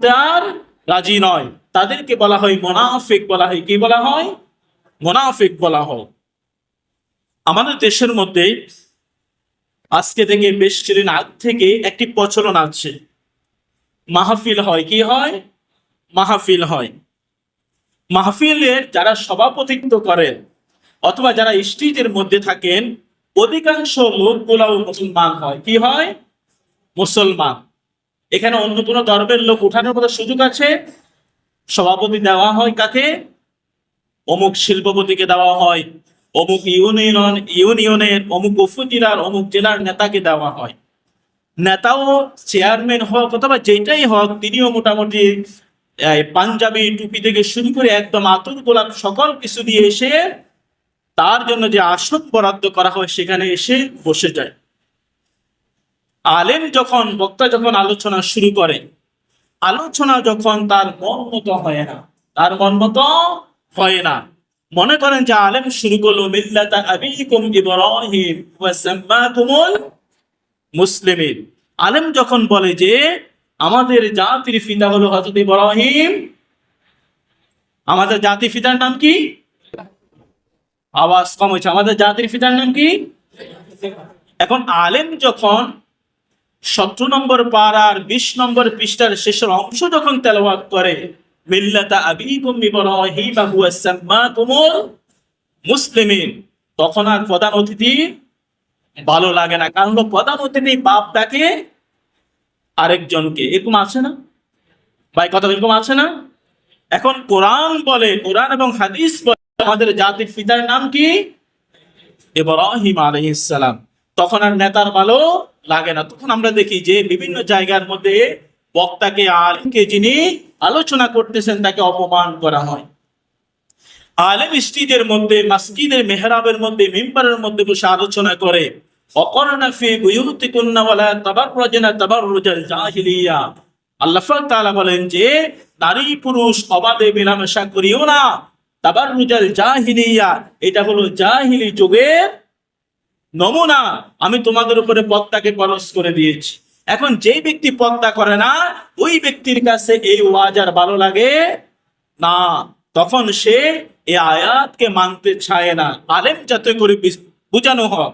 করতে আর রাজি নয়, তাদেরকে বলা হয় মুনাফিক বলা হয়। কি বলা হয়? মুনাফিক বলা হয়। আমাদের দেশের মধ্যে আজকে থেকে বেশ কিছুদিন আগ থেকে একটি প্রচলন আছে, মাহফিল হয়। কি হয়? মাহফিল হয়। মাহফিলের যারা সভাপতিত্ব করেন অথবা যারা স্টেজের মধ্যে থাকেন, অধিকাংশ লোকগুলাও মুসলমান হয়। কি হয়? মুসলমান। এখানে অন্য কোনো ধর্মের লোক উঠানোর মতো সুযোগ আছে? সভাপতি দেওয়া হয় কাকে? অমুক শিল্পপতিকে দেওয়া হয়, অমুক ইউনিয়নের অমুক উপজেলার অমুক জেলার নেতাকে দেওয়া হয়। নেতাও চেয়ারম্যান হোক অথবা যেটাই হোক, তিনিও মোটামুটি পাঞ্জাবি টুপি থেকে শুরু করে একদম আতর গোলাপ সকল কিছু দিয়ে এসে তার জন্য যে আসন বরাদ্দ করা হয় সেখানে এসে বসে যায়। আলেম যখন, বক্তা যখন আলোচনা শুরু করে, আলোচনা যখন তার মন মতো হয় না, তার মন মতো হয় না, মনে করেন যে আলেম শুরু করলো মিল্লাতা আবিকুম ইব্রাহিম ওয়া সাম্মাকুমুল মুসলিমিন। আলেম যখন বলে যে আমাদের জাতির পিতা হলো হযরত ইব্রাহিম, আমাদের জাতির পিতার নাম কি? আওয়াজ কম হয়েছে। আমাদের জাতির পিতার নাম কি? এখন আলেম যখন 17 নম্বর পারার 20 নম্বর পৃষ্ঠার শেষের অংশ যখন তেলাওয়াত করে, মিল্লাতা আবিকুম ইব্রাহিম ওয়া সাম্মাকুমুল মুসলিমিন, তখন আর প্রধান অতিথি ভালো লাগে না। কারণ প্রধান অতিথি বাপ ডাকে আরেকজনকে। এরকম আছে না ভাই? কথা এরকম আছে না? এখন কোরআন বলে, কোরআন এবং হাদিস বলে আমাদের জাতির পিতার নাম কি? ইব্রাহিম আলাইহিস সালাম। তখন আর নেতার ভালো লাগে না। তখন আমরা দেখি যে বিভিন্ন জায়গার মধ্যে বক্তাকে, আলেমকে, যিনি আলোচনা করতেছেন তাকে অপমান করা হয়। আলেম স্টেজের মধ্যে, মসজিদের মেহরাবের মধ্যে, মিম্বারের মধ্যে বসে আলোচনা করে, অকরনা ফি বুয়ুতিকুন্না ওয়ালা তাবাররাজনা তাবাররুজাল জাহিলিয়া। আল্লাহ তাআলা বলেন যে নারী পুরুষ অবাধে মেলামেশা করিও না, তাবাররুজাল জাহিলিয়া, এটা হলো জাহিলি যুগের নমুনা। আমি তোমাদের উপরে পর্দাকে ফরজ করে দিয়েছি। এখন যে ব্যক্তি পর্দা করে না, ওই ব্যক্তির কাছে এই ওয়াজ আর ভালো লাগে না, তখন সে এই আয়াতকে মানতে চায় না। আলেম যাতে করে বুঝানো হয়